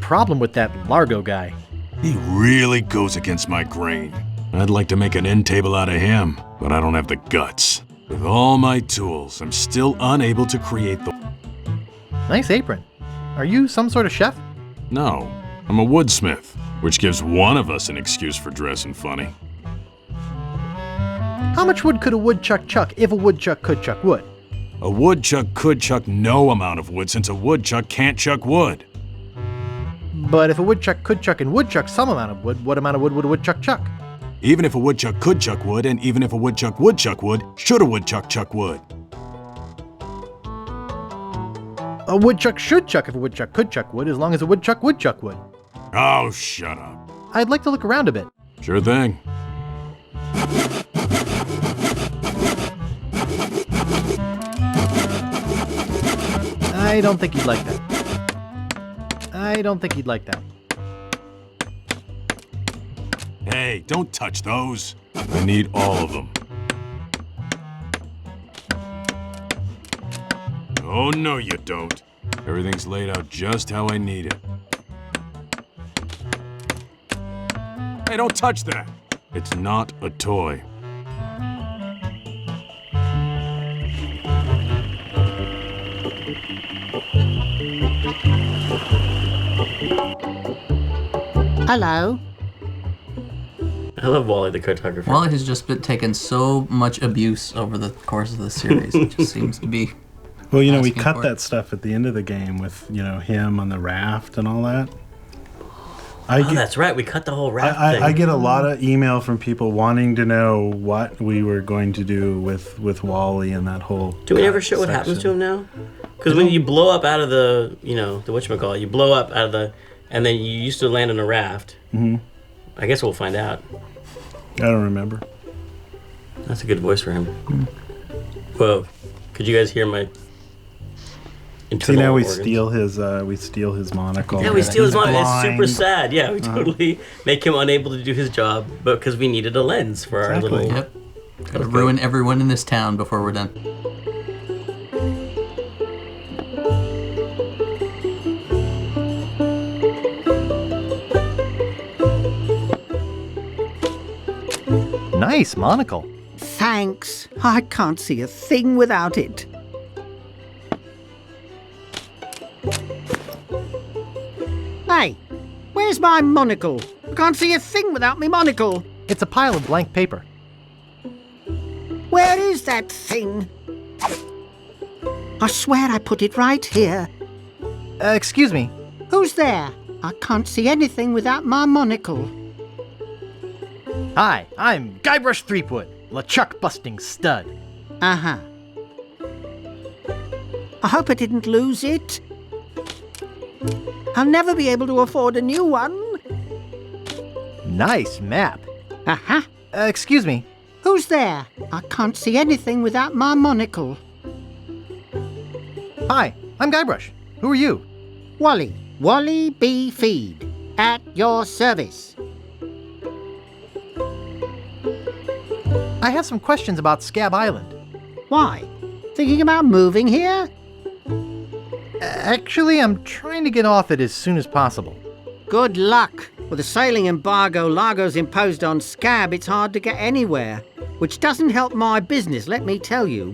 problem with that Largo guy? He really goes against my grain. I'd like to make an end table out of him, but I don't have the guts. With all my tools, I'm still unable to create the... Nice apron. Are you some sort of chef? No, I'm a woodsmith, which gives one of us an excuse for dressing funny. How much wood could a woodchuck chuck if a woodchuck could chuck wood? A woodchuck could chuck no amount of wood since a woodchuck can't chuck wood. But if a woodchuck could chuck and would chuck some amount of wood, what amount of wood would a woodchuck chuck? Even if a woodchuck could chuck wood, and even if a woodchuck would chuck wood, should a woodchuck chuck wood? A woodchuck should chuck if a woodchuck could chuck wood, as long as a woodchuck would chuck wood. Oh, shut up. I'd like to look around a bit. Sure thing. I don't think he'd like that. I don't think he'd like that. Hey, don't touch those. I need all of them. Oh, no you don't. Everything's laid out just how I need it. Hey, don't touch that. It's not a toy. Hello. I love Wally the cartographer. Wally has just been taking so much abuse over the course of the series. It just seems to be. Well, you know, we cut that stuff at the end of the game with, you know, him on the raft and all that. That's right. We cut the whole raft thing. I get a lot of email from people wanting to know what we were going to do with Wally and that whole. Do we ever show what happens to him now? Because when you blow up out of the, you know, the whatchamacallit, you blow up out of the, and then you used to land on a raft. Mm-hmm. I guess we'll find out. I don't remember. That's a good voice for him. Whoa. Could you guys hear my internal See, now we organs? steal his monocle. Yeah, we steal his monocle. It's blind. super sad. Yeah, we totally make him unable to do his job, but because we needed a lens for our little... Yep. Gotta ruin everyone in this town before we're done. Nice monocle. Thanks. I can't see a thing without it. Hey, where's my monocle? I can't see a thing without my monocle. It's a pile of blank paper. Where is that thing? I swear I put it right here. Excuse me. Who's there? I can't see anything without my monocle. Hi, I'm Guybrush Threepwood, LeChuck busting stud. Uh-huh. I hope I didn't lose it. I'll never be able to afford a new one. Nice map. Uh-huh. Excuse me. Who's there? I can't see anything without my monocle. Hi, I'm Guybrush. Who are you? Wally. Wally B. Feed. At your service. I have some questions about Scab Island. Why? Thinking about moving here? Actually, I'm trying to get off it as soon as possible. Good luck. With the sailing embargo Largo's imposed on Scab, it's hard to get anywhere. Which doesn't help my business, let me tell you.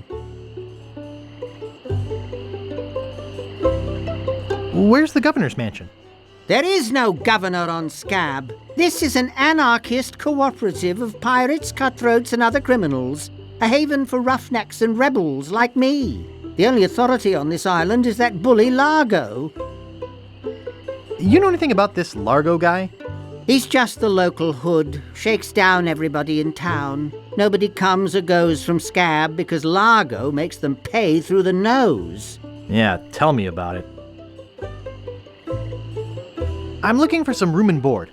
Where's the governor's mansion? There is no governor on Scab. This is an anarchist cooperative of pirates, cutthroats and other criminals. A haven for roughnecks and rebels like me. The only authority on this island is that bully Largo. You know anything about this Largo guy? He's just the local hood, shakes down everybody in town. Nobody comes or goes from Scab because Largo makes them pay through the nose. Yeah, tell me about it. I'm looking for some room and board.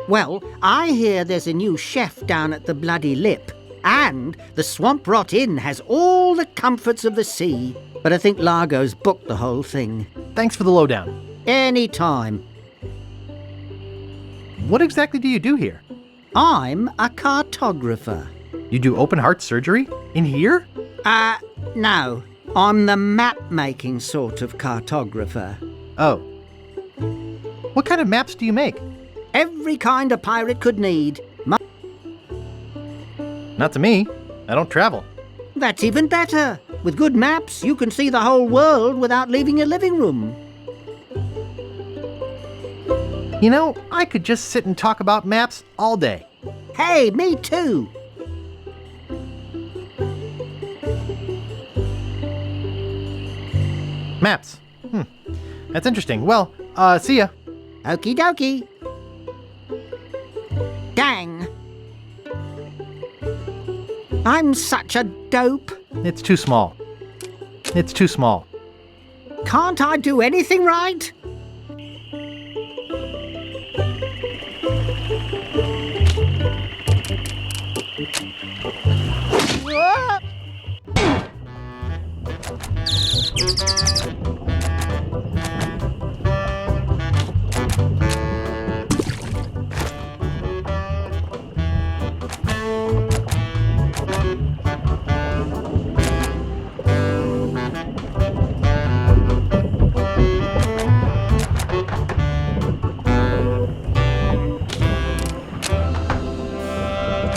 Well, I hear there's a new chef down at the Bloody Lip. And the Swamp Rot Inn has all the comforts of the sea. But I think Largo's booked the whole thing. Thanks for the lowdown. Any time. What exactly do you do here? I'm a cartographer. You do open heart surgery? In here? No. I'm the map-making sort of cartographer. Oh. What kind of maps do you make? Every kind a pirate could need. Not to me. I don't travel. That's even better. With good maps, you can see the whole world without leaving your living room. You know, I could just sit and talk about maps all day. Hey, me too. Maps. That's interesting. Well, see ya. Okie dokie. Dang. I'm such a dope. It's too small. It's too small. Can't I do anything right?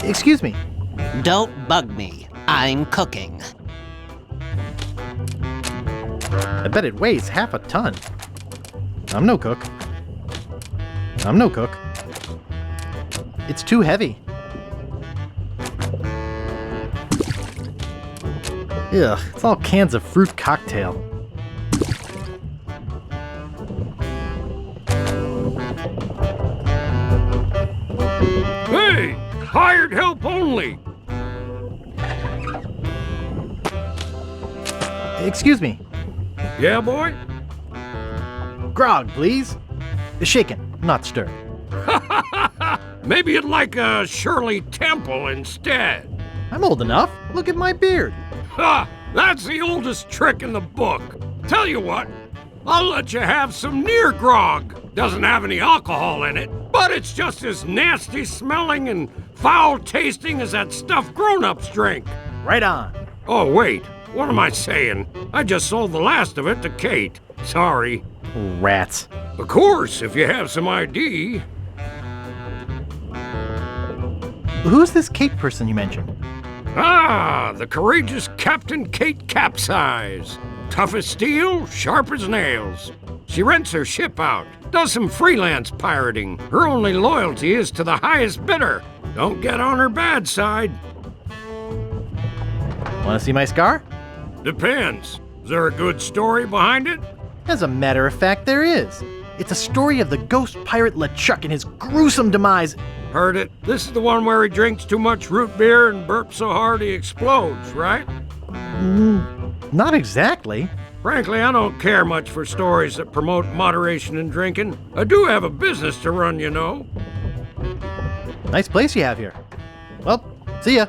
Excuse me. Don't bug me. I'm cooking. I bet it weighs half a ton. I'm no cook. I'm no cook. It's too heavy. Ugh, it's all cans of fruit cocktail. Hey! Hired help only! Excuse me. Yeah, boy? Grog, please. Shaken, not stirred. Maybe you'd like a Shirley Temple instead. I'm old enough. Look at my beard. Ha! That's the oldest trick in the book. Tell you what, I'll let you have some near grog. Doesn't have any alcohol in it, but it's just as nasty smelling and foul tasting as that stuff grown-ups drink. Right on. Oh, wait. What am I saying? I just sold the last of it to Kate. Sorry. Rats. Of course, if you have some ID. Who's this Kate person you mentioned? Ah, the courageous Captain Kate Capsize. Tough as steel, sharp as nails. She rents her ship out, does some freelance pirating. Her only loyalty is to the highest bidder. Don't get on her bad side. Want to see my scar? Depends. Is there a good story behind it? As a matter of fact, there is. It's a story of the ghost pirate LeChuck and his gruesome demise. Heard it. This is the one where he drinks too much root beer and burps so hard he explodes, right? Not exactly. Frankly, I don't care much for stories that promote moderation in drinking. I do have a business to run, you know. Nice place you have here. Well, see ya.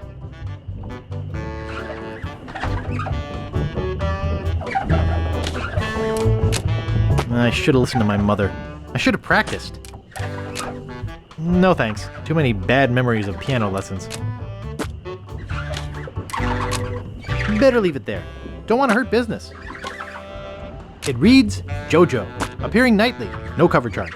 I should have listened to my mother. I should have practiced. No thanks. Too many bad memories of piano lessons. Better leave it there. Don't want to hurt business. It reads JoJo, appearing nightly, no cover charge.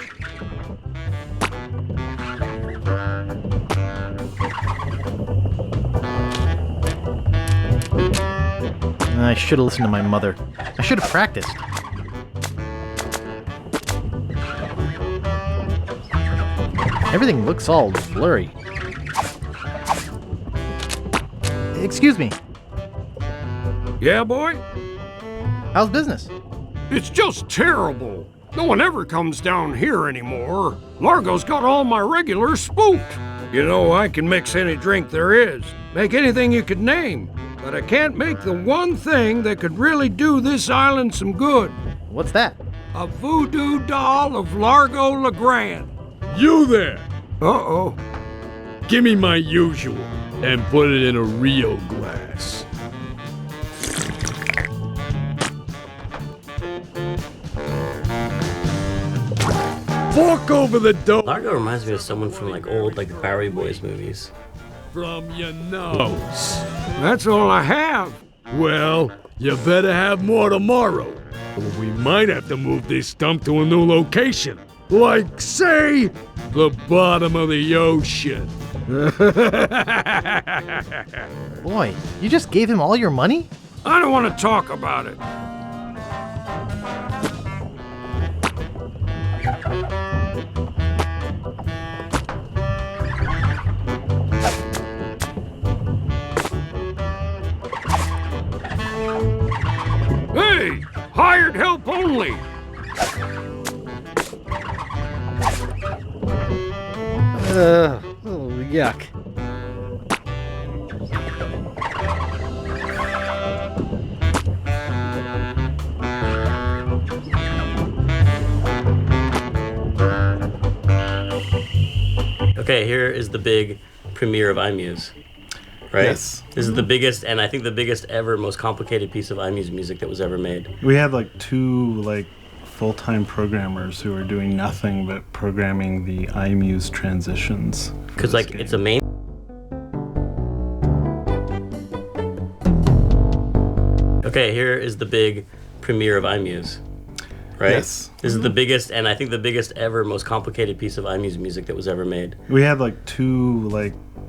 I should have listened to my mother. I should have practiced. Everything looks all blurry. Excuse me. Yeah, boy? How's business? It's just terrible. No one ever comes down here anymore. Largo's got all my regulars spooked. You know, I can mix any drink there is, make anything you could name, but I can't make the one thing that could really do this island some good. What's that? A voodoo doll of Largo LeGrand. You there! Uh-oh. Give me my usual and put it in a real glass. Fork over the dough Largo reminds me of someone from like old like Bowery Boys movies. from your nose. That's all I have. Well, you better have more tomorrow, or we might have to move this stump to a new location. Like, say, the bottom of the ocean. Boy, you just gave him all your money? I don't want to talk about it. Hey, hired help only. Yuck. Okay, here is the big premiere of iMuse. Right? Yes. This is the biggest, and I think the biggest ever, most complicated piece of iMuse music that was ever made. We had like two full-time programmers who were doing nothing but programming the iMuse transitions. Because it's a main. Okay, here is the big premiere of iMuse. Right? Yes. This is the biggest, and I think the biggest ever, most complicated piece of iMuse music that was ever made. We had like two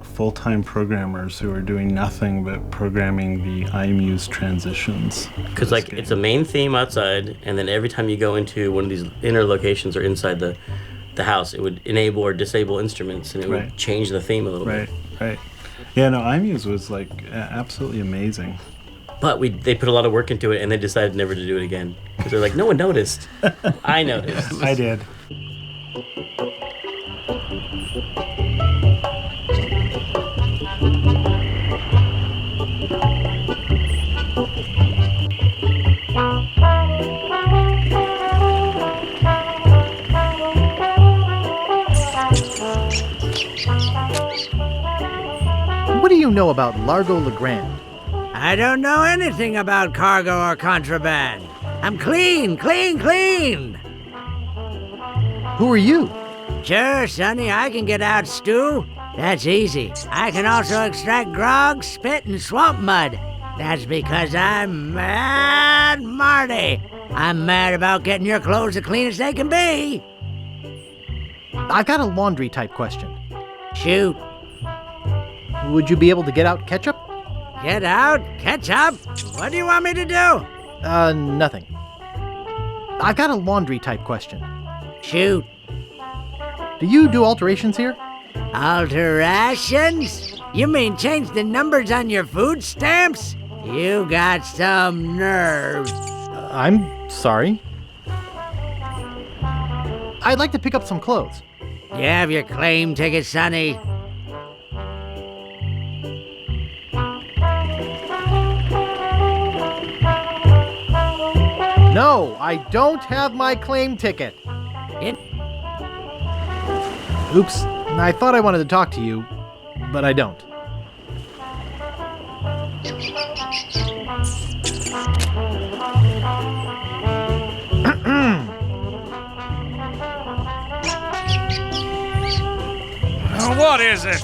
full-time programmers who were doing nothing but programming the iMuse transitions. Because it's a main theme outside, and then every time you go into one of these inner locations or inside the house, it would enable or disable instruments, and it would change the theme a little bit. Right. Yeah, no, iMuse was absolutely amazing. But they put a lot of work into it, and they decided never to do it again. Because they're like, no one noticed. I noticed. I did. What do you know about Largo Legrand? I don't know anything about cargo or contraband. I'm clean. Who are you? Sure, Sonny, I can get out stew. That's easy. I can also extract grog, spit, and swamp mud. That's because I'm Mad Marty. I'm mad about getting your clothes the cleanest they can be. I've got a laundry type question. Shoot. Would you be able to get out ketchup? Get out? Ketchup? What do you want me to do? Nothing. I've got a laundry type question. Shoot. Do you do alterations here? Alterations? You mean change the numbers on your food stamps? You got some nerve. I'm sorry. I'd like to pick up some clothes. You have your claim ticket, Sonny. No, I don't have my claim ticket. Oops, I thought I wanted to talk to you, but I don't. What is it?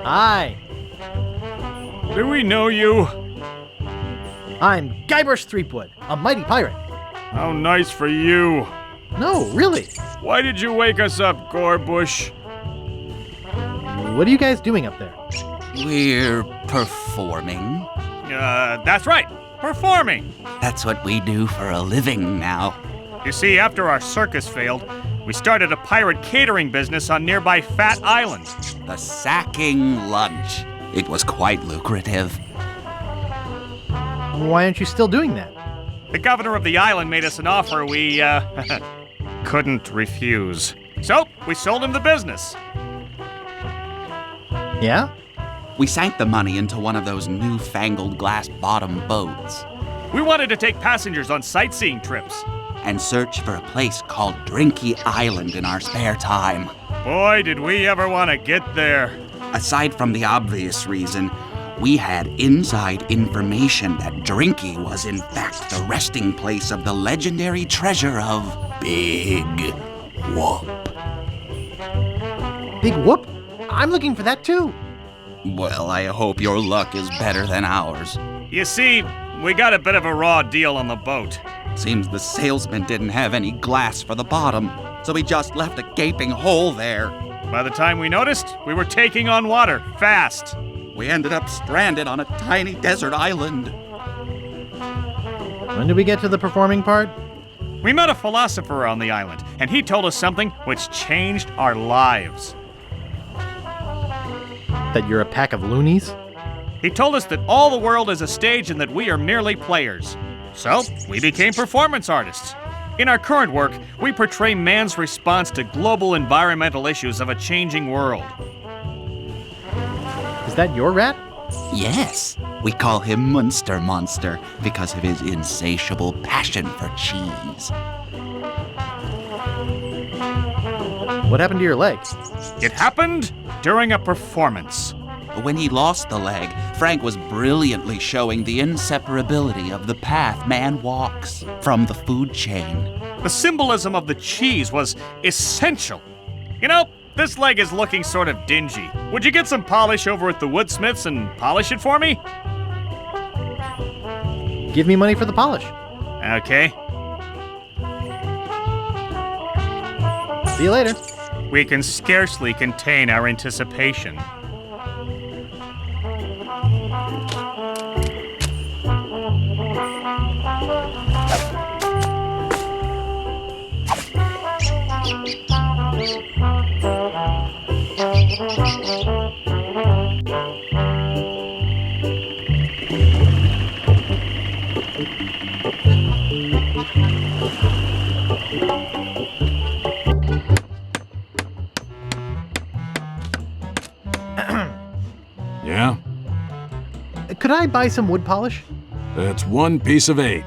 Hi. Do we know you? I'm Guybrush Threepwood, a mighty pirate. How nice for you. No, really. Why did you wake us up, Gorbush? What are you guys doing up there? We're performing. That's right. Performing. That's what we do for a living now. You see, after our circus failed, we started a pirate catering business on nearby Fat Island. The Sacking Lunch. It was quite lucrative. Why aren't you still doing that? The governor of the island made us an offer we, couldn't refuse. So, we sold him the business. Yeah? We sank the money into one of those newfangled glass-bottom boats. We wanted to take passengers on sightseeing trips. And search for a place called Drinky Island in our spare time. Boy, did we ever want to get there. Aside from the obvious reason, we had inside information that Drinky was in fact the resting place of the legendary treasure of Big Whoop. Big Whoop? I'm looking for that too. Well, I hope your luck is better than ours. You see, we got a bit of a raw deal on the boat. Seems the salesman didn't have any glass for the bottom, so he just left a gaping hole there. By the time we noticed, we were taking on water, fast. We ended up stranded on a tiny desert island. When did we get to the performing part? We met a philosopher on the island, and he told us something which changed our lives. That you're a pack of loonies? He told us that all the world is a stage and that we are merely players. So, we became performance artists. In our current work, we portray man's response to global environmental issues of a changing world. Is that your rat? Yes, we call him Munster Monster because of his insatiable passion for cheese. What happened to your leg? It happened during a performance. When he lost the leg, Frank was brilliantly showing the inseparability of the path man walks from the food chain. The symbolism of the cheese was essential. You know, this leg is looking sort of dingy. Would you get some polish over at the woodsmiths and polish it for me? Give me money for the polish. Okay. See you later. We can scarcely contain our anticipation. Yeah? Could I buy some wood polish? That's 1 piece of 8.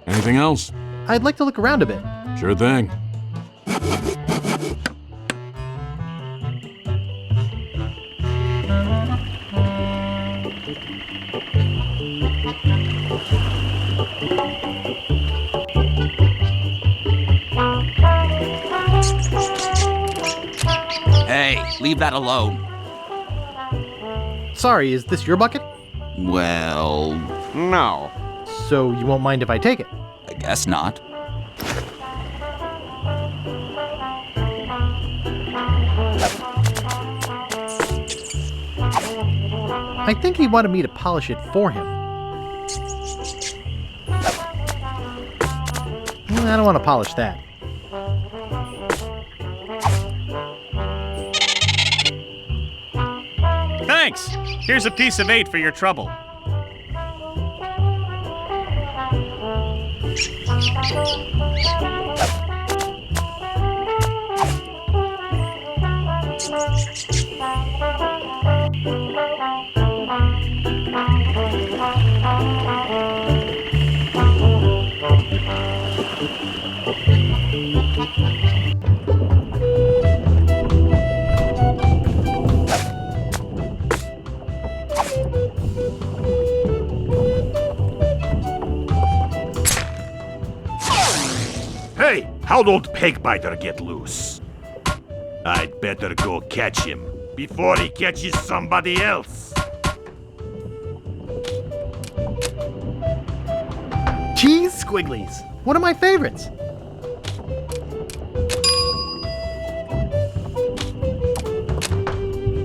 Anything else? I'd like to look around a bit. Sure thing. Hey, leave that alone. Sorry, is this your bucket? Well, no. So you won't mind if I take it? I guess not. I think he wanted me to polish it for him. I don't want to polish that. Thanks! Here's a piece of 8 for your trouble. Hey, how'd old Pegbiter get loose? I'd better go catch him before he catches somebody else. Cheese squigglies! One of my favorites!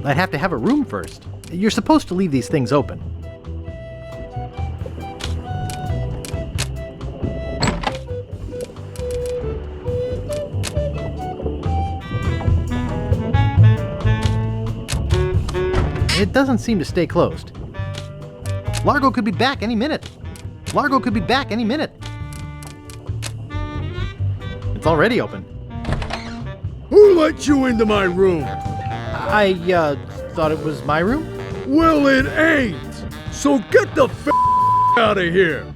I'd have to have a room first. You're supposed to leave these things open. It doesn't seem to stay closed. Largo could be back any minute. Largo could be back any minute. It's already open. Who let you into my room? I thought it was my room? Well, it ain't. So get the f out of here.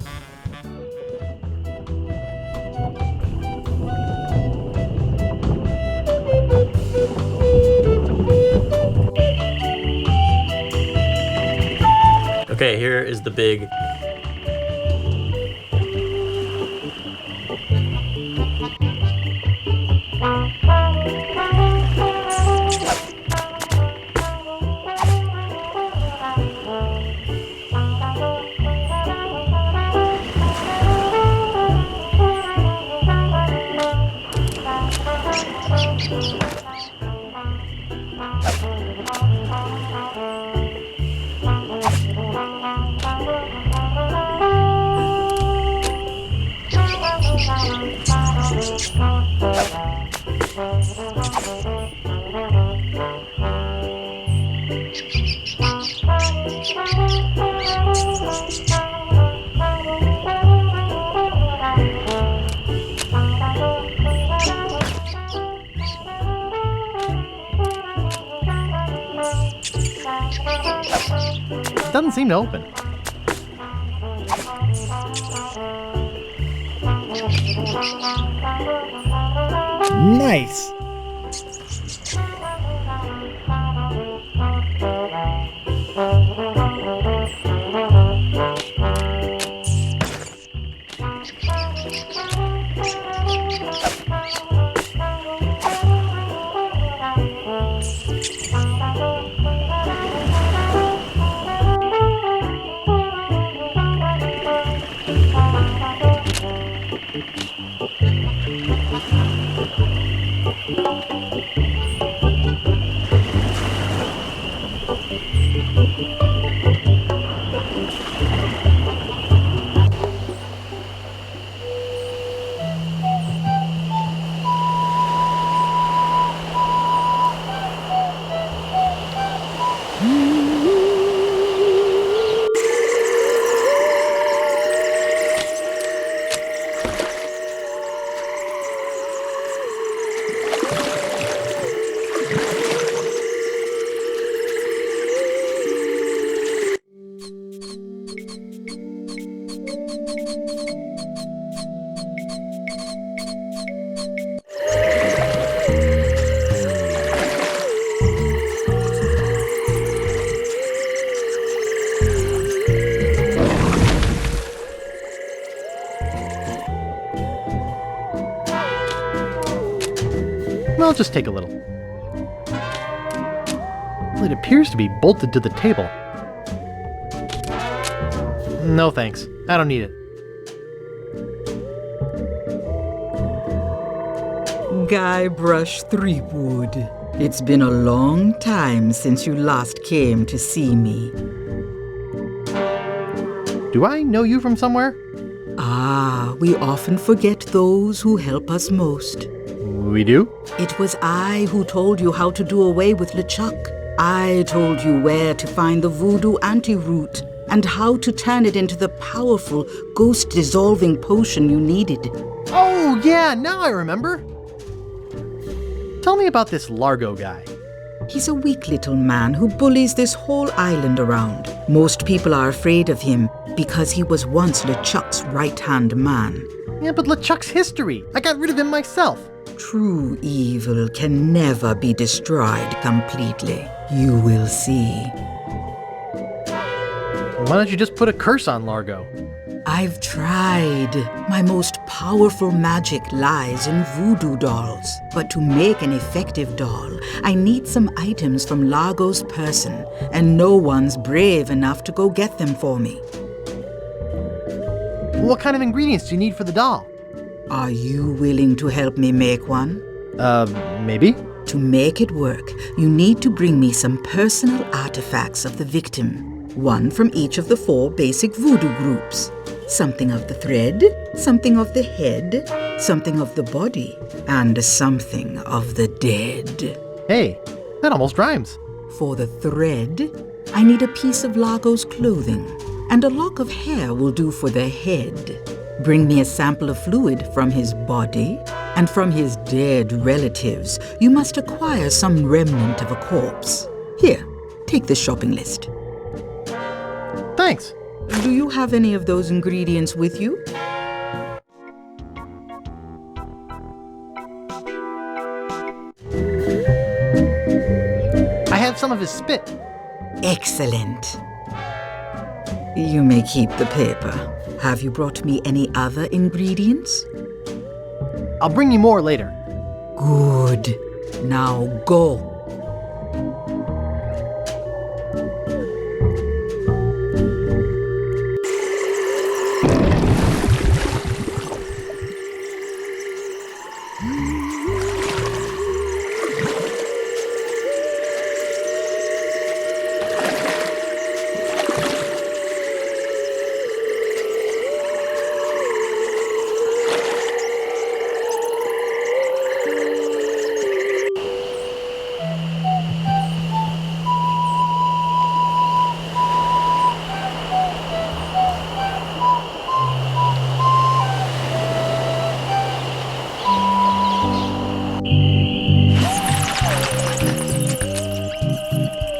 Okay, here is the big... doesn't seem to open. Nice! I'll just take a little. Well, it appears to be bolted to the table. No thanks. I don't need it. Guybrush Threepwood. It's been a long time since you last came to see me. Do I know you from somewhere? Ah, we often forget those who help us most. We do? It was I who told you how to do away with LeChuck. I told you where to find the voodoo antiroot and how to turn it into the powerful, ghost-dissolving potion you needed. Oh, yeah, now I remember. Tell me about this Largo guy. He's a weak little man who bullies this whole island around. Most people are afraid of him because he was once LeChuck's right-hand man. Yeah, but LeChuck's history. I got rid of him myself. True evil can never be destroyed completely. You will see. Why don't you just put a curse on Largo? I've tried. My most powerful magic lies in voodoo dolls. But to make an effective doll, I need some items from Largo's person, and no one's brave enough to go get them for me. What kind of ingredients do you need for the doll? Are you willing to help me make one? Maybe? To make it work, you need to bring me some personal artifacts of the victim. One from each of the 4 basic voodoo groups. Something of the thread, something of the head, something of the body, and something of the dead. Hey, that almost rhymes. For the thread, I need a piece of Largo's clothing, and a lock of hair will do for the head. Bring me a sample of fluid from his body, and from his dead relatives, you must acquire some remnant of a corpse. Here, take this shopping list. Thanks. Do you have any of those ingredients with you? I have some of his spit. Excellent. You may keep the paper. Have you brought me any other ingredients? I'll bring you more later. Good. Now go.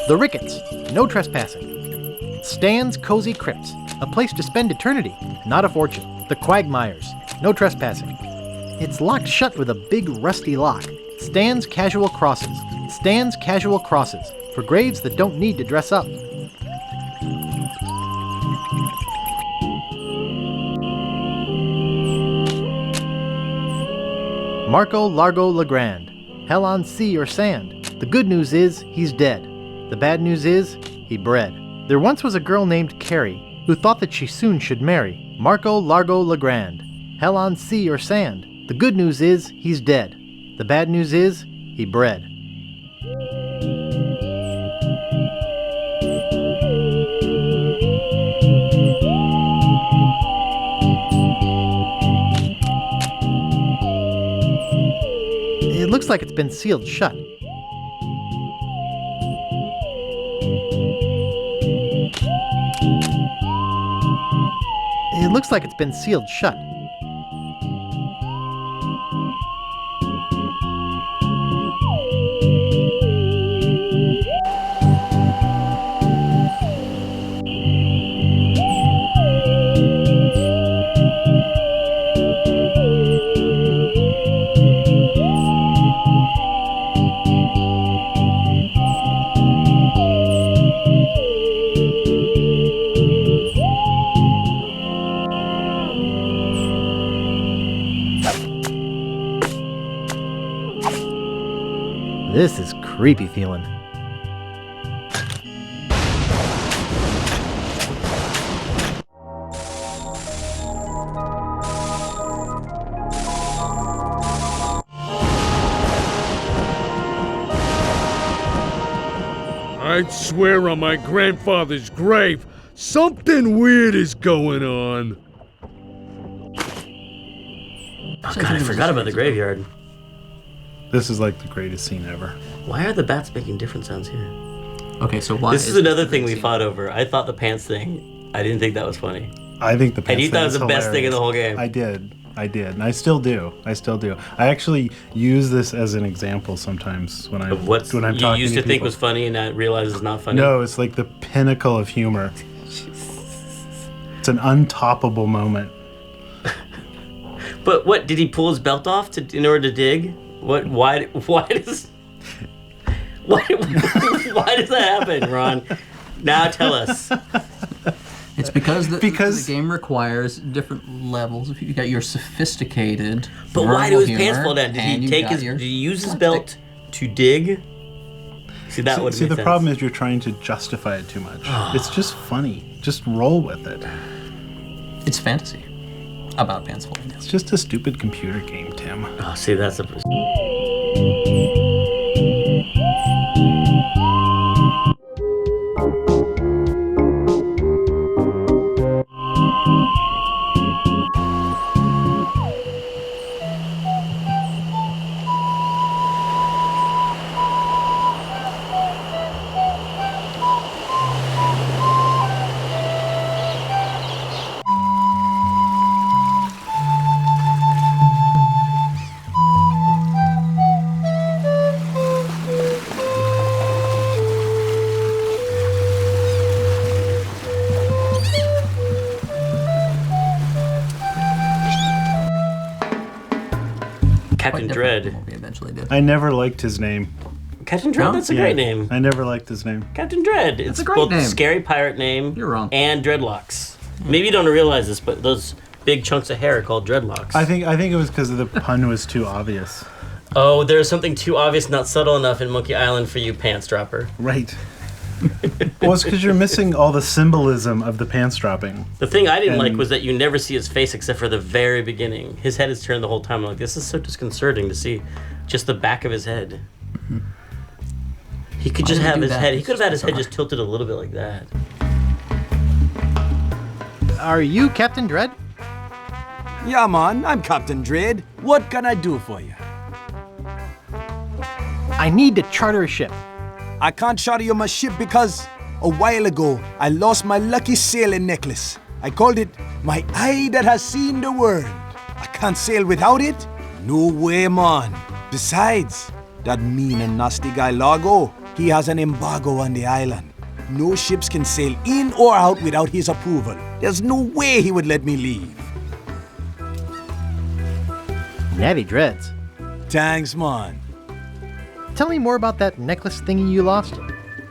The Ricketts. No trespassing. Stan's Cozy Crypts, a place to spend eternity, not a fortune. The Quagmires, no trespassing. It's locked shut with a big rusty lock. Stan's Casual Crosses. Stan's Casual Crosses, for graves that don't need to dress up. Marco Largo Legrand. Hell on sea or sand. The good news is, he's dead. The bad news is, he bred. There once was a girl named Carrie, who thought that she soon should marry Marco Largo Legrand. Hell on sea or sand. The good news is, he's dead. The bad news is, he bred. It looks like it's been sealed shut. It looks like it's been sealed shut. This is creepy feeling. I'd swear on my grandfather's grave, something weird is going on. Oh god, I forgot about the graveyard. This is like the greatest scene ever. Why are the bats making different sounds here? Okay, so why This is another thing we fought over. I thought the pants thing, I didn't think that was funny. I think the pants And you thing thought it was is the best thing in the whole game. I did, and I still do. I actually use this as an example sometimes when I'm What when I'm you talking used to to think people. was funny and now realize it's not funny? No, it's like the pinnacle of humor. It's an untoppable moment. But what, did he pull his belt off in order to dig? What? Why does that happen, Ron? Now tell us. It's because the game requires different levels. If you got your sophisticated, But why do his pants humor, fall down? Did and he you take got his? your Did he use his slapstick. belt to dig? See, that would See, make the sense. problem is you're trying to justify it too much. It's just funny. Just roll with it. It's fantasy about pants falling down. It's just a stupid computer game, Tim. Oh, see, that's a. Captain Dread. We eventually did. I never liked his name. Captain Dread, that's a great name. I never liked his name. Captain Dread. It's a great both name. scary pirate name. You're wrong. And dreadlocks. Maybe you don't realize this, but those big chunks of hair are called dreadlocks. I think it was because the pun was too obvious. Oh, there's something too obvious, not subtle enough in Monkey Island for you, pants dropper. Right. Well, it's because you're missing all the symbolism of the pants dropping. The thing I didn't like was that you never see his face except for the very beginning. His head is turned the whole time. I'm like, this is so disconcerting to see just the back of his head. He could just have his head. He could have had his head just tilted a little bit like that. Are you Captain Dread? Yeah, man, I'm Captain Dread. What can I do for you? I need to charter a ship. I can't charter you my ship because a while ago I lost my lucky sailing necklace. I called it my eye that has seen the world. I can't sail without it? No way, man. Besides, that mean and nasty guy Largo, he has an embargo on the island. No ships can sail in or out without his approval. There's no way he would let me leave. Natty dreads. Thanks, man. Tell me more about that necklace thingy you lost.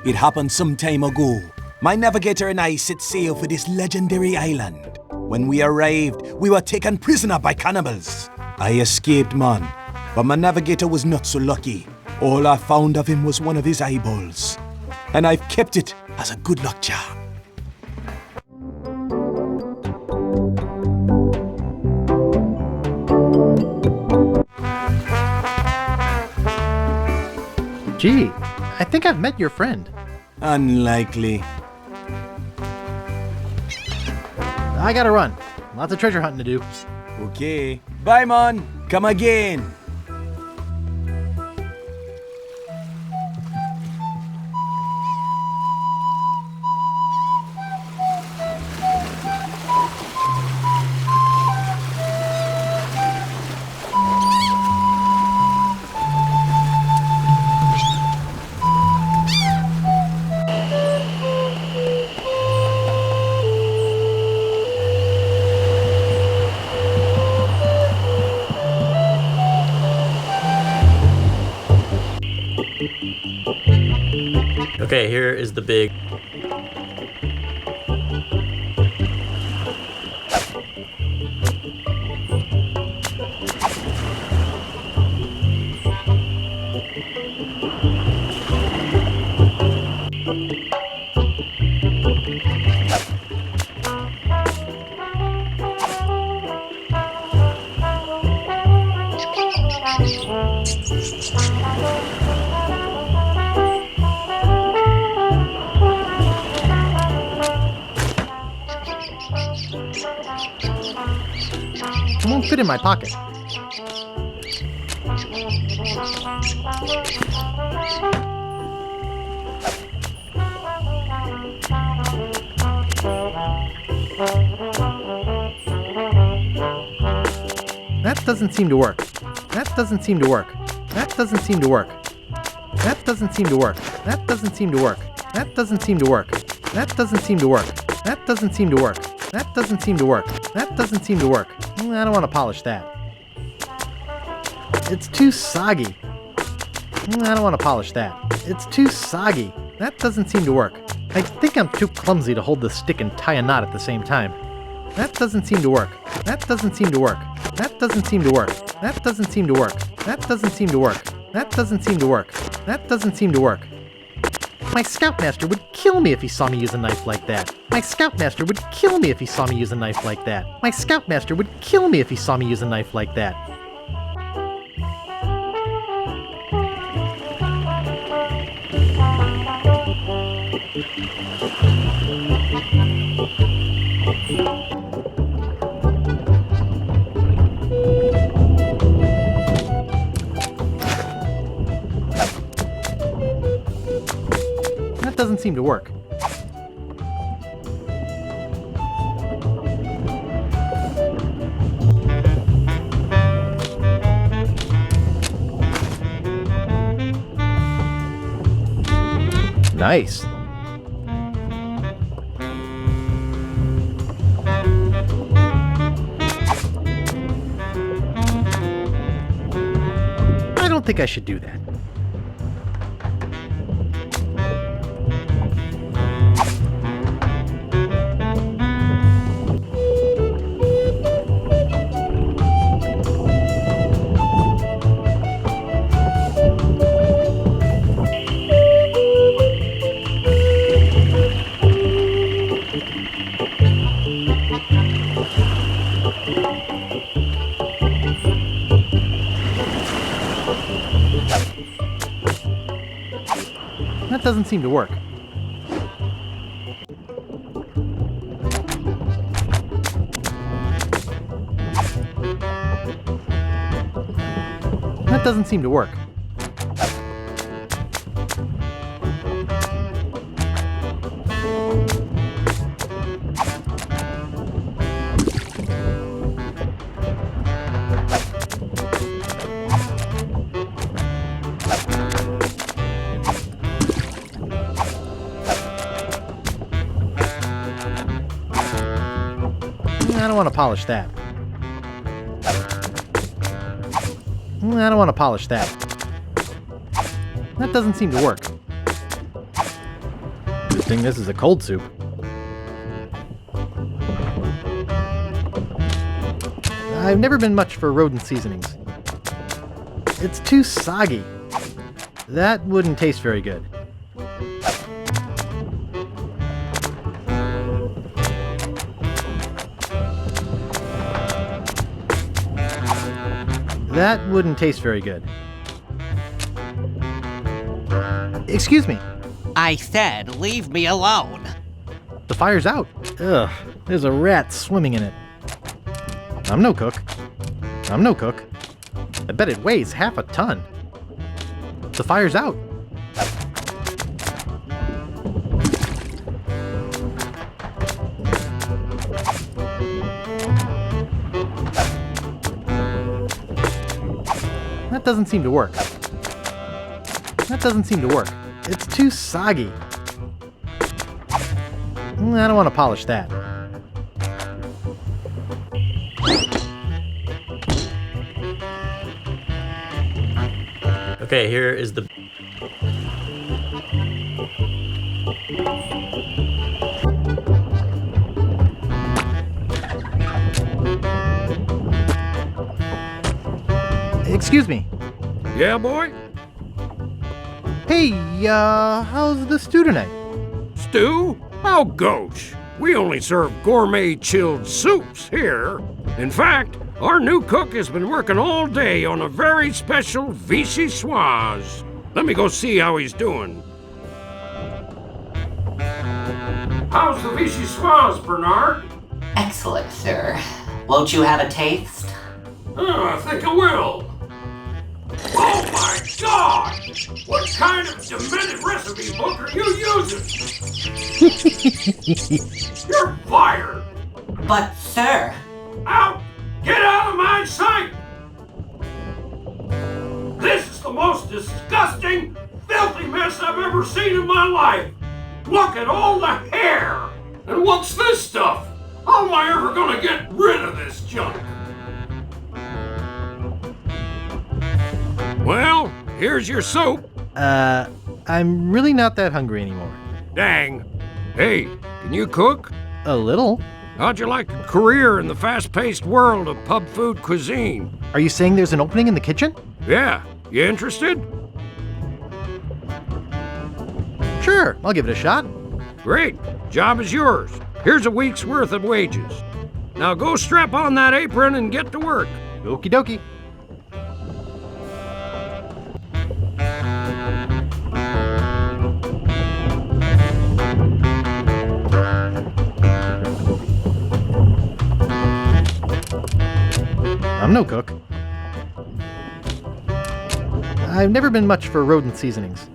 It happened some time ago. My navigator and I set sail for this legendary island. When we arrived, we were taken prisoner by cannibals. I escaped, man, but my navigator was not so lucky. All I found of him was one of his eyeballs, and I've kept it as a good luck charm. Gee, I think I've met your friend. Unlikely. I gotta run. Lots of treasure hunting to do. Okay. Bye, man. Come again. Okay, here is the big... It won't fit in my pocket. That doesn't seem to work. That doesn't seem to work. That doesn't seem to work. That doesn't seem to work. That doesn't seem to work. That doesn't seem to work. That doesn't seem to work. That doesn't seem to work. That doesn't seem to work. That doesn't seem to work. I don't want to polish that. It's too soggy. I don't want to polish that. It's too soggy. That doesn't seem to work. I think I'm too clumsy to hold the stick and tie a knot at the same time. That doesn't seem to work. That doesn't seem to work. That doesn't seem to work. That doesn't seem to work. That doesn't seem to work. That doesn't seem to work. That doesn't seem to work. My scoutmaster would kill me if he saw me use a knife like that. My scoutmaster would kill me if he saw me use a knife like that. My scoutmaster would kill me if he saw me use a knife like that. That doesn't seem to work. Nice. I don't think I should do that. That doesn't seem to work. That doesn't seem to work. I don't want to polish that. I don't want to polish that. That doesn't seem to work. Good thing this is a cold soup. I've never been much for rodent seasonings. It's too soggy. That wouldn't taste very good. That wouldn't taste very good. Excuse me. I said, leave me alone. The fire's out. Ugh, there's a rat swimming in it. I'm no cook. I'm no cook. I bet it weighs half a ton. The fire's out. That doesn't seem to work. That doesn't seem to work. It's too soggy. I don't want to polish that. Okay, here is the... Excuse me. Yeah, boy? Hey, how's the stew tonight? Stew? Oh, gosh. We only serve gourmet chilled soups here. In fact, our new cook has been working all day on a very special vichyssoise. Let me go see how he's doing. How's the vichyssoise, Bernard? Excellent, sir. Won't you have a taste? I think I will. Oh my God! What kind of demented recipe book are you using? You're fired! But, sir... Out! Get out of my sight! This is the most disgusting, filthy mess I've ever seen in my life! Look at all the hair! And what's this stuff? How am I ever gonna get rid of this junk? Well, here's your soup. I'm really not that hungry anymore. Dang. Hey, can you cook? A little. How'd you like a career in the fast-paced world of pub food cuisine? Are you saying there's an opening in the kitchen? Yeah. You interested? Sure, I'll give it a shot. Great. Job is yours. Here's a week's worth of wages. Now go strap on that apron and get to work. Okie dokie. I'm no cook. I've never been much for rodent seasonings.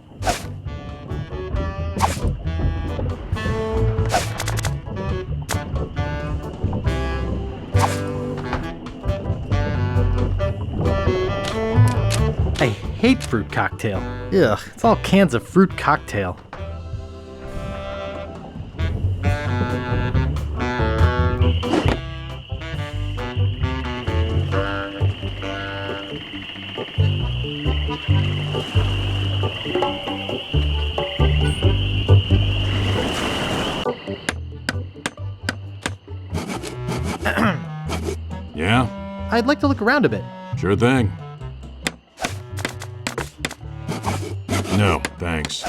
I hate fruit cocktail. Ugh, it's all cans of fruit cocktail. Yeah? I'd like to look around a bit. Sure thing. No, thanks.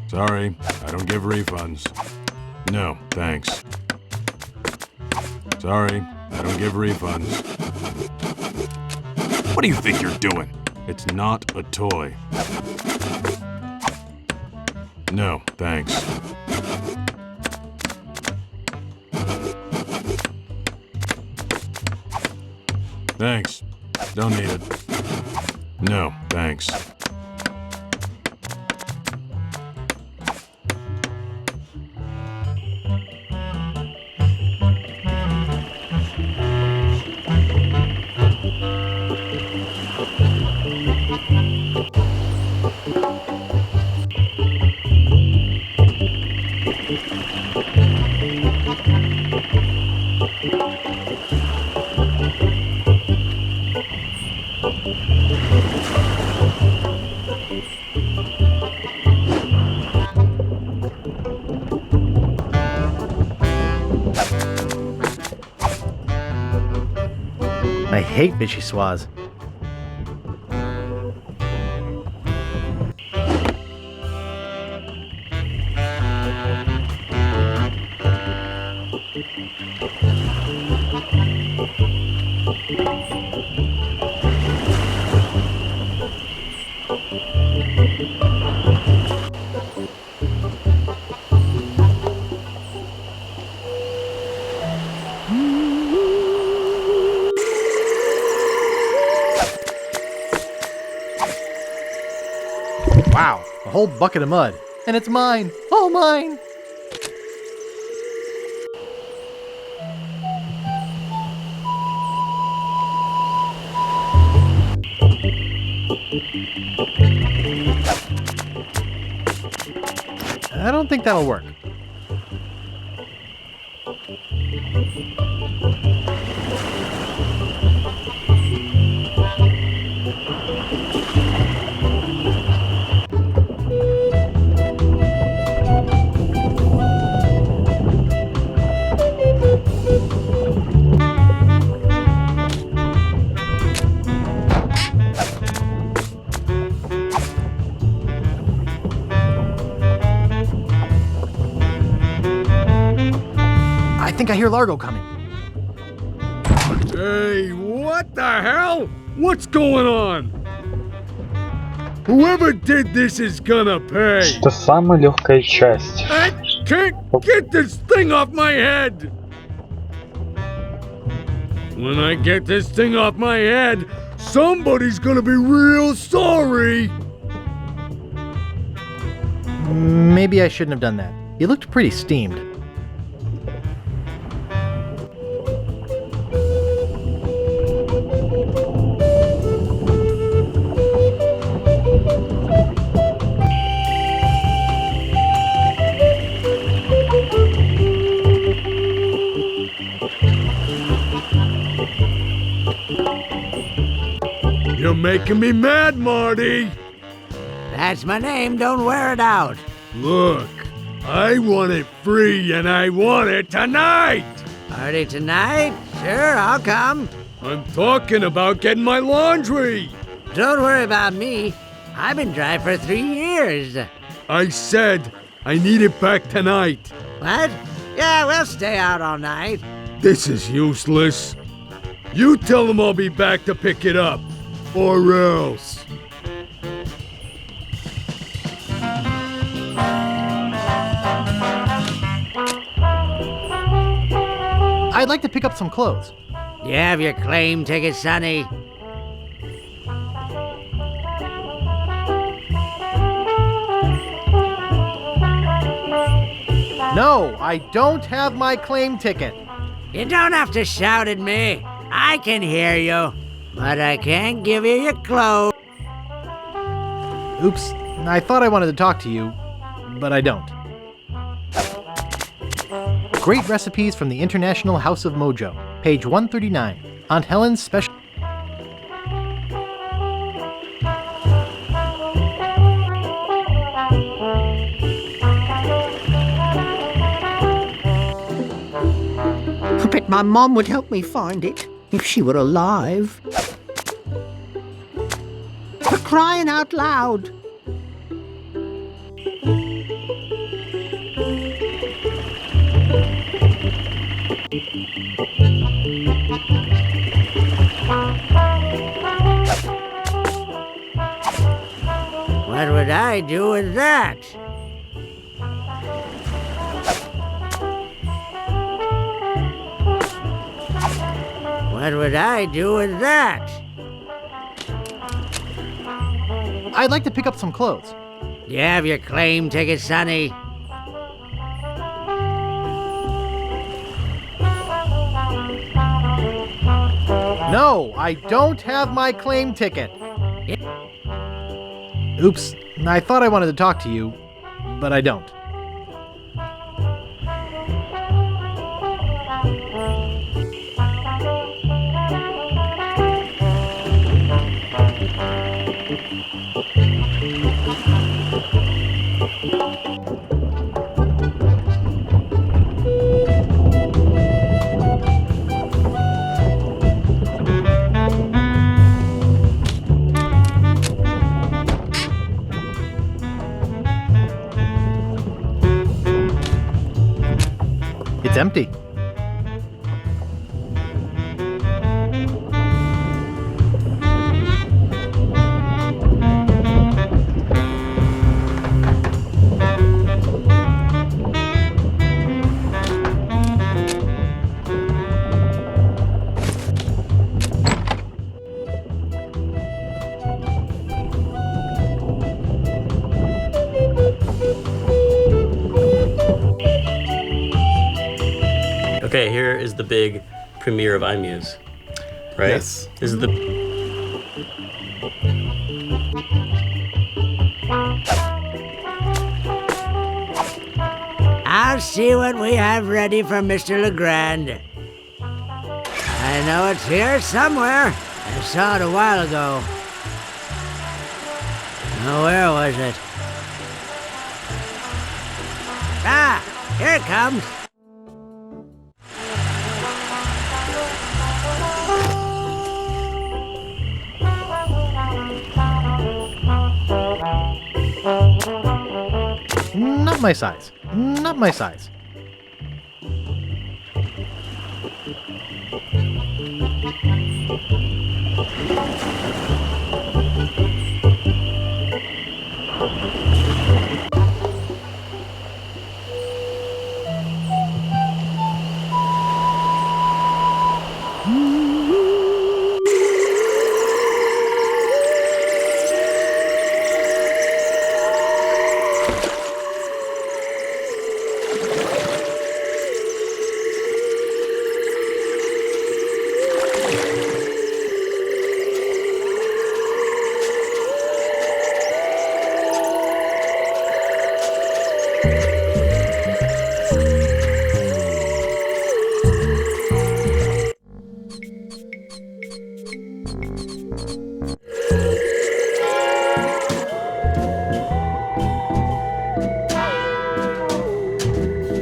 Sorry, I don't give refunds. No, thanks. Sorry, I don't give refunds. What do you think you're doing? It's not a toy. No, thanks. Thanks. Don't need it. No, thanks. I hate vichyssoise. Wow, a whole bucket of mud. And it's mine! All mine! I don't think that'll work. I think I hear Largo coming. Hey, what the hell? What's going on? Whoever did this is gonna pay. Что самая легкая часть? I can't get this thing off my head. When I get this thing off my head, somebody's gonna be real sorry. Maybe I shouldn't have done that. He looked pretty steamed. You're making me mad, Marty. That's my name, don't wear it out. Look, I want it free and I want it tonight. Party tonight? Sure, I'll come. I'm talking about getting my laundry. Don't worry about me. I've been dry for 3 years. I said I need it back tonight. What? Yeah, we'll stay out all night. This is useless. You tell them I'll be back to pick it up. Or else. I'd like to pick up some clothes. You have your claim ticket, Sonny? No, I don't have my claim ticket. You don't have to shout at me. I can hear you. But I can't give you your clothes. Oops, I thought I wanted to talk to you, but I don't. Great recipes from the International House of Mojo, page 139. Aunt Helen's special. I bet my mom would help me find it if she were alive. For crying out loud. What would I do with that? What would I do with that? I'd like to pick up some clothes. You have your claim ticket, Sonny? No, I don't have my claim ticket. Oops, I thought I wanted to talk to you, but I don't. It's empty. Okay, here is the big premiere of iMuse, right? Yes. This is the... I'll see what we have ready for Mr. Legrand. I know it's here somewhere. I saw it a while ago. Oh, where was it? Ah, here it comes. Not my size. Not my size.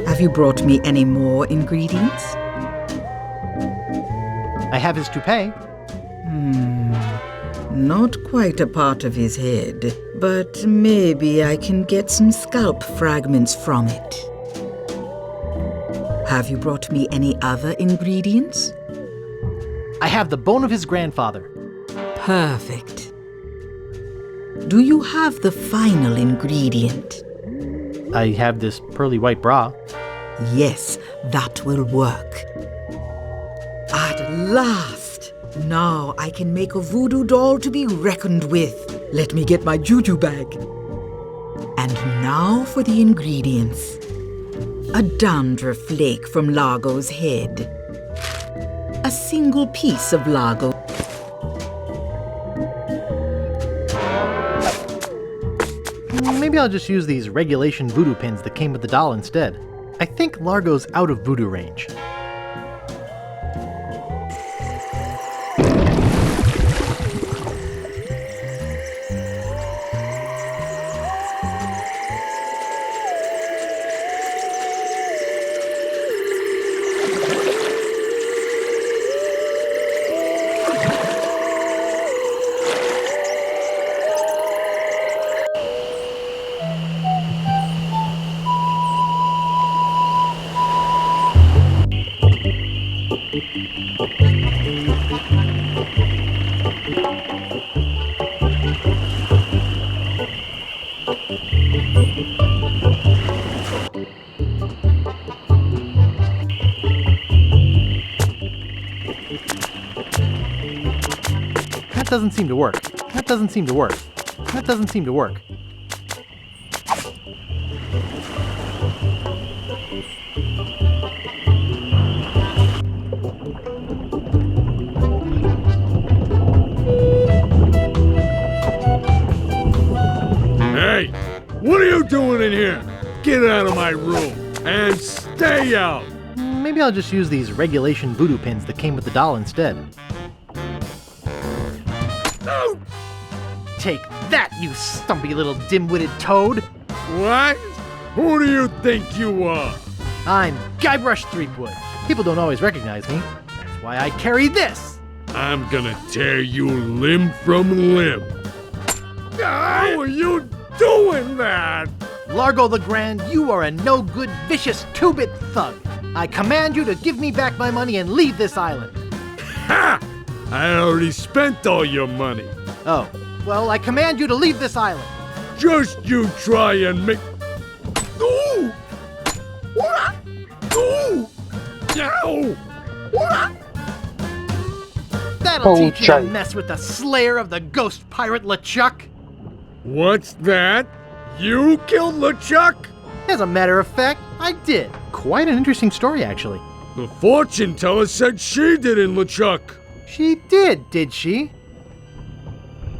Have you brought me any more ingredients? I have his toupee. Not quite a part of his head, but maybe I can get some scalp fragments from it. Have you brought me any other ingredients? I have the bone of his grandfather. Perfect. Do you have the final ingredient? I have this pearly white bra. Yes, that will work. At last! Now I can make a voodoo doll to be reckoned with. Let me get my juju bag. And now for the ingredients. A dandruff flake from Largo's head. A single piece of Largo. Maybe I'll just use these regulation voodoo pins that came with the doll instead. I think Largo's out of voodoo range. That doesn't seem to work. That doesn't seem to work. That doesn't seem to work. Hey, what are you doing in here? Get out of my room and stay out. Maybe I'll just use these regulation voodoo pins that came with the doll instead. No! Take that, you stumpy little dim-witted toad! What? Who do you think you are? I'm Guybrush Threepwood. People don't always recognize me. That's why I carry this! I'm gonna tear you limb from limb. How are you doing that? Largo the Grand, you are a no-good, vicious, two-bit thug. I command you to give me back my money and leave this island. Ha! I already spent all your money. Oh, well, I command you to leave this island. Just you try and make... Ooh! What? Ooh! Ow! What? That'll teach you to mess with the slayer of the ghost pirate LeChuck. What's that? You killed LeChuck? As a matter of fact, I did. Quite an interesting story, actually. The fortune teller said she did in LeChuck. She did she?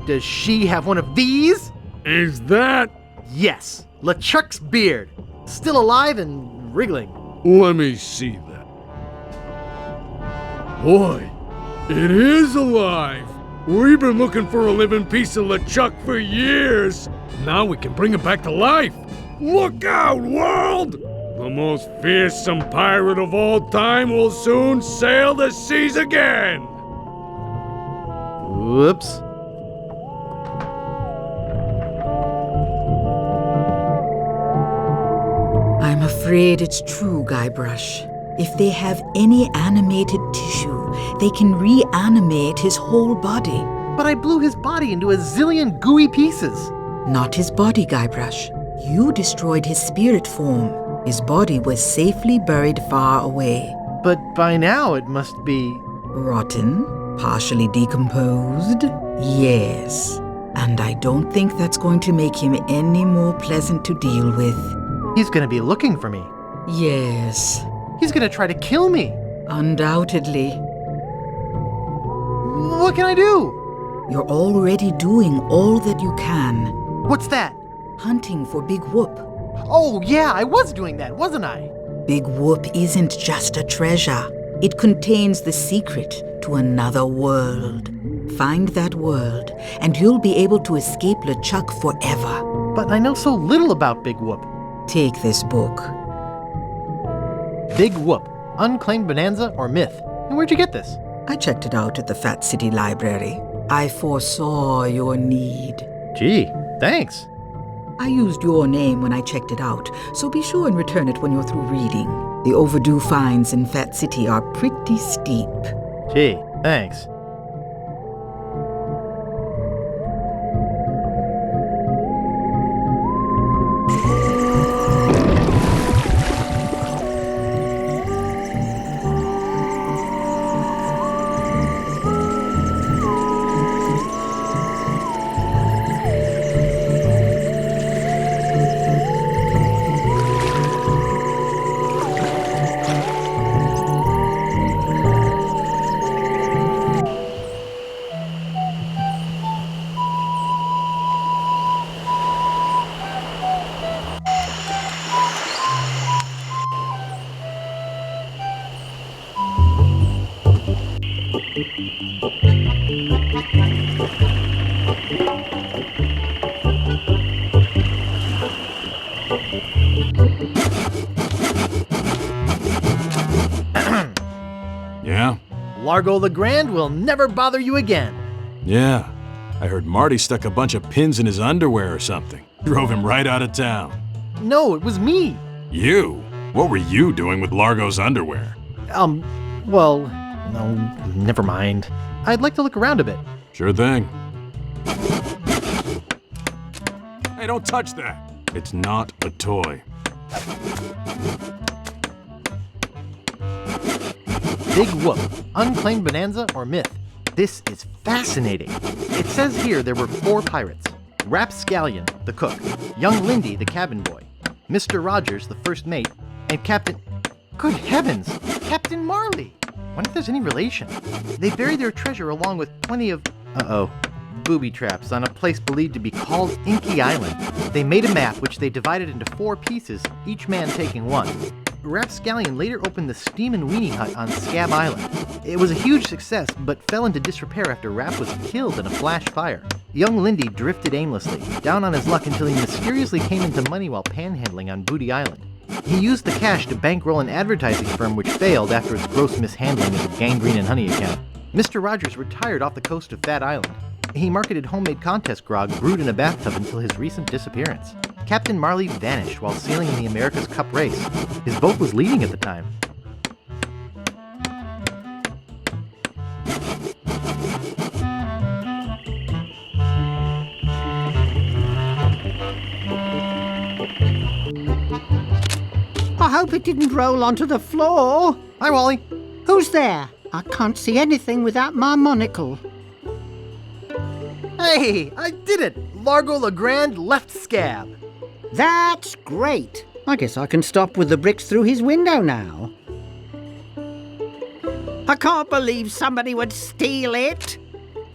Does she have one of these? Is that? Yes, LeChuck's beard. Still alive and wriggling. Let me see that. Boy, it is alive. We've been looking for a living piece of LeChuck for years. Now we can bring it back to life. Look out, world! The most fearsome pirate of all time will soon sail the seas again. Whoops. I'm afraid it's true, Guybrush. If they have any animated tissue, they can reanimate his whole body. But I blew his body into a zillion gooey pieces. Not his body, Guybrush. You destroyed his spirit form. His body was safely buried far away. But by now it must be... rotten? Partially decomposed? Yes. And I don't think that's going to make him any more pleasant to deal with. He's gonna be looking for me. Yes. He's gonna try to kill me. Undoubtedly. What can I do? You're already doing all that you can. What's that? Hunting for Big Whoop. Oh yeah, I was doing that, wasn't I? Big Whoop isn't just a treasure. It contains the secret to another world. Find that world, and you'll be able to escape LeChuck forever. But I know so little about Big Whoop. Take this book. Big Whoop, Unclaimed Bonanza or Myth. And where'd you get this? I checked it out at the Fat City Library. I foresaw your need. Gee, thanks. I used your name when I checked it out, so be sure and return it when you're through reading. The overdue fines in Fat City are pretty steep. Gee, thanks. Yeah? Largo the Grand will never bother you again. Yeah. I heard Marty stuck a bunch of pins in his underwear or something. Drove him right out of town. No, it was me. You? What were you doing with Largo's underwear? Well, no, never mind. I'd like to look around a bit. Sure thing. Hey, don't touch that! It's not a toy. Big Whoop, Unclaimed Bonanza or Myth. This is fascinating. It says here there were 4 pirates. Rapscallion, the cook, young Lindy, the cabin boy, Mr. Rogers, the first mate, and Captain... Good heavens! Captain Marley! Wonder if there's any relation. They buried their treasure along with plenty of... booby traps on a place believed to be called Inky Island. They made a map which they divided into 4 pieces, each man taking one. Rapscallion later opened the Steam and Weenie Hut on Scab Island. It was a huge success, but fell into disrepair after Rap was killed in a flash fire. Young Lindy drifted aimlessly, down on his luck until he mysteriously came into money while panhandling on Booty Island. He used the cash to bankroll an advertising firm which failed after its gross mishandling of a gangrene and honey account. Mr. Rogers retired off the coast of Fat Island. He marketed homemade contest grog brewed in a bathtub until his recent disappearance. Captain Marley vanished while sailing in the America's Cup race. His boat was leading at the time. I hope it didn't roll onto the floor. Hi, Wally. Who's there? I can't see anything without my monocle. Hey, I did it! Largo Legrand left scab. That's great. I guess I can stop with the bricks through his window now. I can't believe somebody would steal it.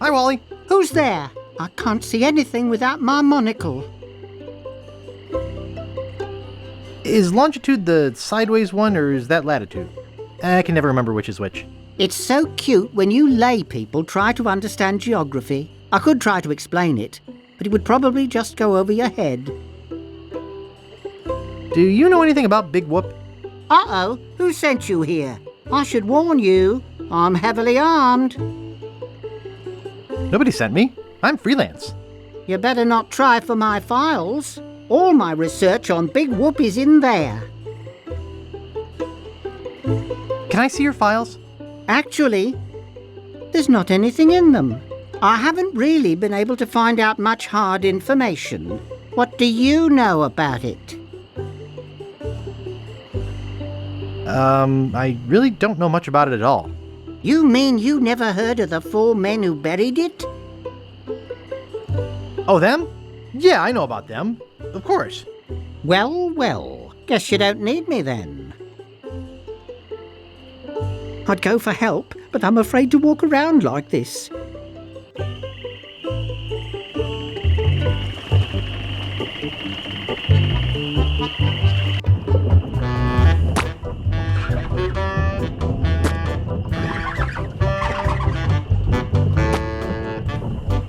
Hi, Wally. Who's there? I can't see anything without my monocle. Is longitude the sideways one, or is that latitude? I can never remember which is which. It's so cute when you lay people try to understand geography. I could try to explain it, but it would probably just go over your head. Do you know anything about Big Whoop? Uh-oh, who sent you here? I should warn you, I'm heavily armed. Nobody sent me. I'm freelance. You better not try for my files. All my research on Big Whoop is in there. Can I see your files? Actually, there's not anything in them. I haven't really been able to find out much hard information. What do you know about it? I really don't know much about it at all. You mean you never heard of the 4 men who buried it? Oh, them? Yeah, I know about them. Of course. Well, well. Guess you don't need me then. I'd go for help, but I'm afraid to walk around like this.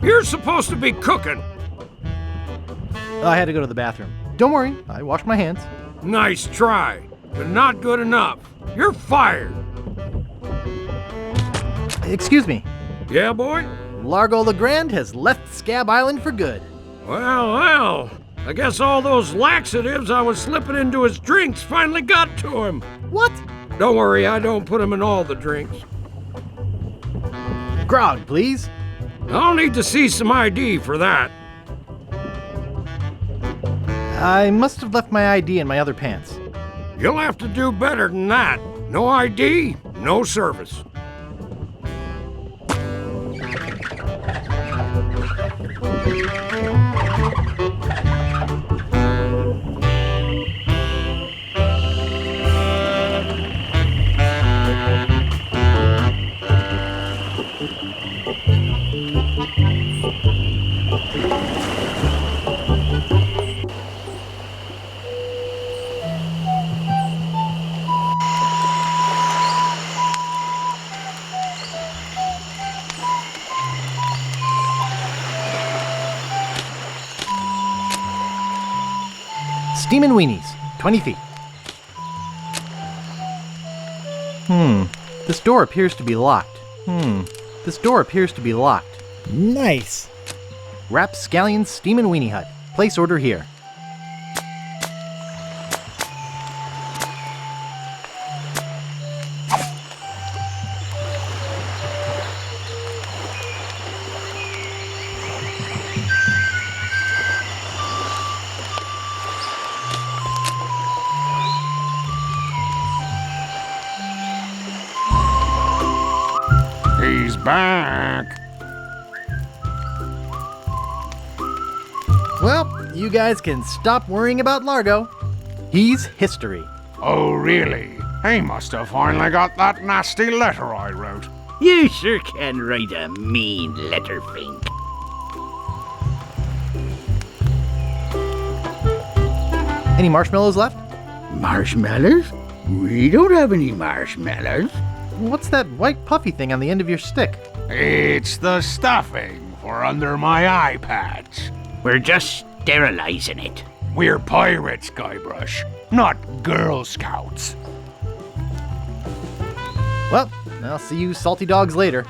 You're supposed to be cooking. I had to go to the bathroom. Don't worry, I washed my hands. Nice try, but not good enough. You're fired. Excuse me. Yeah, boy? Largo Legrand has left Scab Island for good. Well, I guess all those laxatives I was slipping into his drinks finally got to him. What? Don't worry, I don't put him in all the drinks. Grog, please. I'll need to see some ID for that. I must have left my ID in my other pants. You'll have to do better than that. No ID, no service. Steamin' Weenies, 20 feet. This door appears to be locked. This door appears to be locked. Nice. Rapscallion Steamin' Weenie Hut. Place order here. He's back. Well, you guys can stop worrying about Largo. He's history. Oh, really? He must have finally got that nasty letter I wrote. You sure can write a mean letter, Fink. Any marshmallows left? Marshmallows? We don't have any marshmallows. What's that white puffy thing on the end of your stick? It's the stuffing for under my eye patch. We're just sterilizing it. We're pirates, Guybrush, not Girl Scouts. Well, I'll see you salty dogs later.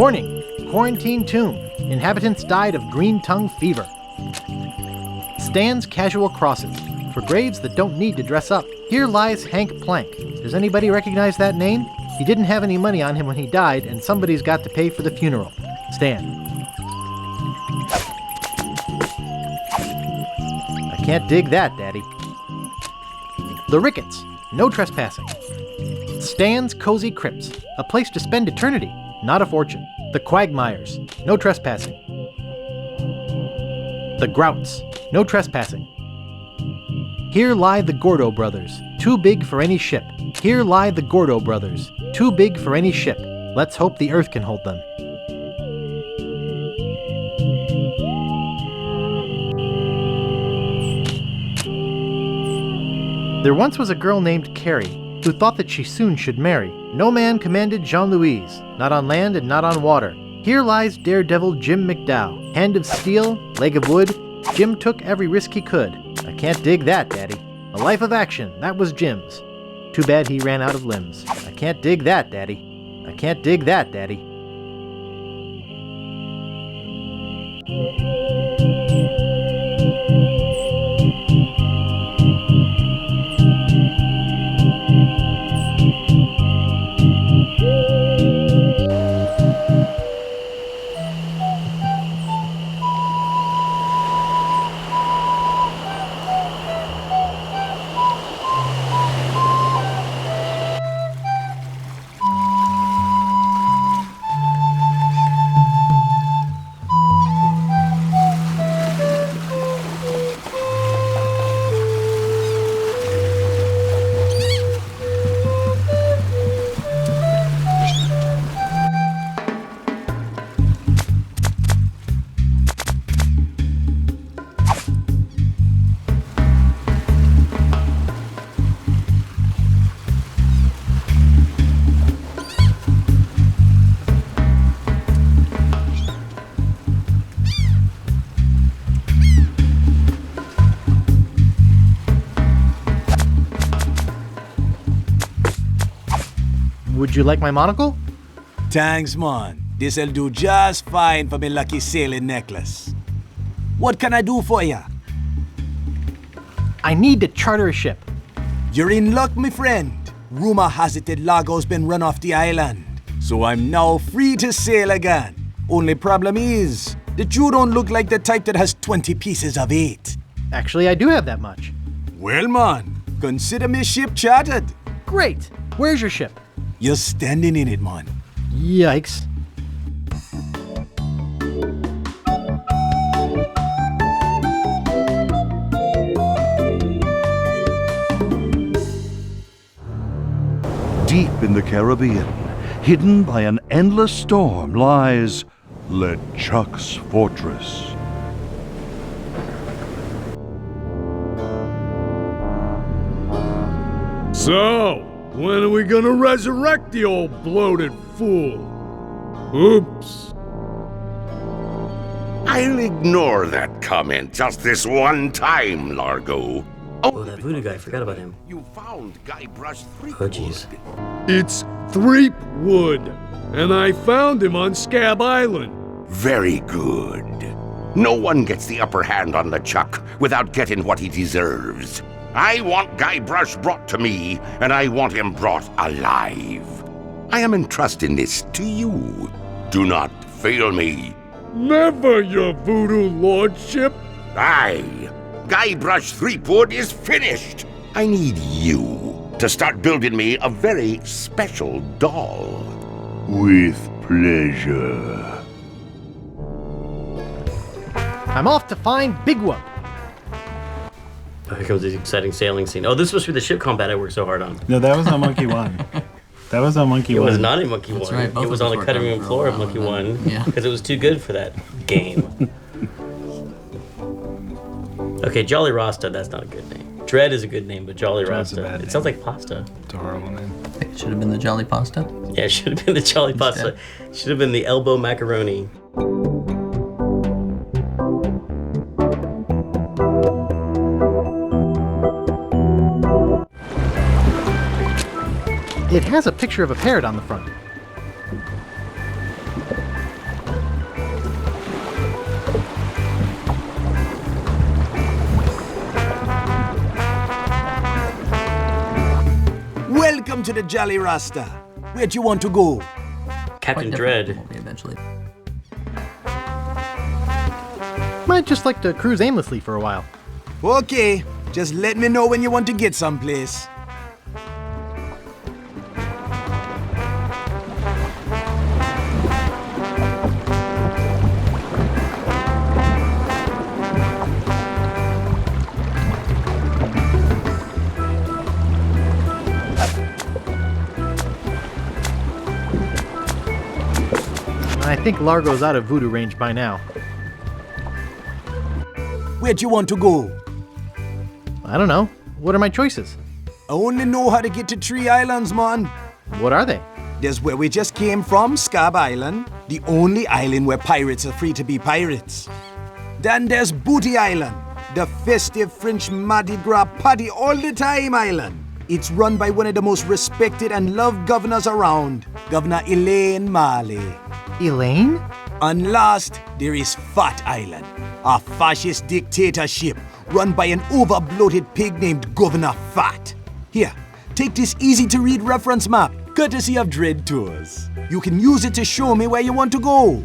Warning! Quarantine tomb. Inhabitants died of green tongue fever. Stan's casual crosses. For graves that don't need to dress up. Here lies Hank Plank. Does anybody recognize that name? He didn't have any money on him when he died, and somebody's got to pay for the funeral. Stan. I can't dig that, Daddy. The Ricketts. No trespassing. Stan's Cozy Crypts. A place to spend eternity, not a fortune. The Quagmires. No trespassing. The Grouts. No trespassing. Here lie the Gordo brothers. Too big for any ship. Here lie the Gordo brothers. Too big for any ship. Let's hope the earth can hold them. There once was a girl named Carrie, who thought that she soon should marry. No man commanded Jean-Louise, not on land and not on water. Here lies daredevil Jim McDowell. Hand of steel, leg of wood, Jim took every risk he could. I can't dig that, Daddy. A life of action, that was Jim's. Too bad he ran out of limbs. I can't dig that, Daddy. I can't dig that, Daddy. Would you like my monocle? Thanks, man. This'll do just fine for me lucky sailing necklace. What can I do for ya? I need to charter a ship. You're in luck, my friend. Rumor has it that Largo's been run off the island, so I'm now free to sail again. Only problem is that you don't look like the type that has 20 pieces of 8. Actually, I do have that much. Well, man, consider me ship chartered. Great. Where's your ship? You're standing in it, man. Yikes. Deep in the Caribbean, hidden by an endless storm, lies LeChuck's fortress. So, when are we gonna resurrect the old bloated fool? Oops. I'll ignore that comment just this one time, Largo. Oh, that voodoo guy, I forgot about him. You found Guybrush Oh, jeez. It's Threepwood, and I found him on Scab Island. Very good. No one gets the upper hand on LeChuck without getting what he deserves. I want Guybrush brought to me, and I want him brought alive. I am entrusting this to you. Do not fail me. Never, your voodoo lordship. Aye. Guybrush Threepwood is finished. I need you to start building me a very special doll. With pleasure. I'm off to find Big Whoop. Oh, here comes the exciting sailing scene. Oh, this is supposed to be the ship combat I worked so hard on. No, that was on Monkey 1. That was on Monkey 1. It was not in Monkey 1. Right, it was on the cutting room floor of Monkey 1 because it was too good for that game. Okay, Jolly Rasta, that's not a good name. Dread is a good name, but Jolly Rasta, it sounds like pasta. It's a horrible name. It should have been the Jolly Pasta. Yeah, it should have been the Jolly Pasta. It should have been the elbow macaroni. It has a picture of a parrot on the front. Welcome to the Jolly Rasta. Where do you want to go? Captain Dread. Eventually. Might just like to cruise aimlessly for a while. Okay, just let me know when you want to get someplace. I think Largo's out of voodoo range by now. Where do you want to go? I don't know. What are my choices? I only know how to get to 3 islands, man. What are they? There's where we just came from, Scab Island, the only island where pirates are free to be pirates. Then there's Booty Island, the festive French Mardi Gras party all the time island. It's run by one of the most respected and loved governors around, Governor Elaine Marley. Elaine? And last, there is Fat Island, a fascist dictatorship run by an over-bloated pig named Governor Fat. Here, take this easy-to-read reference map, courtesy of Dread Tours. You can use it to show me where you want to go.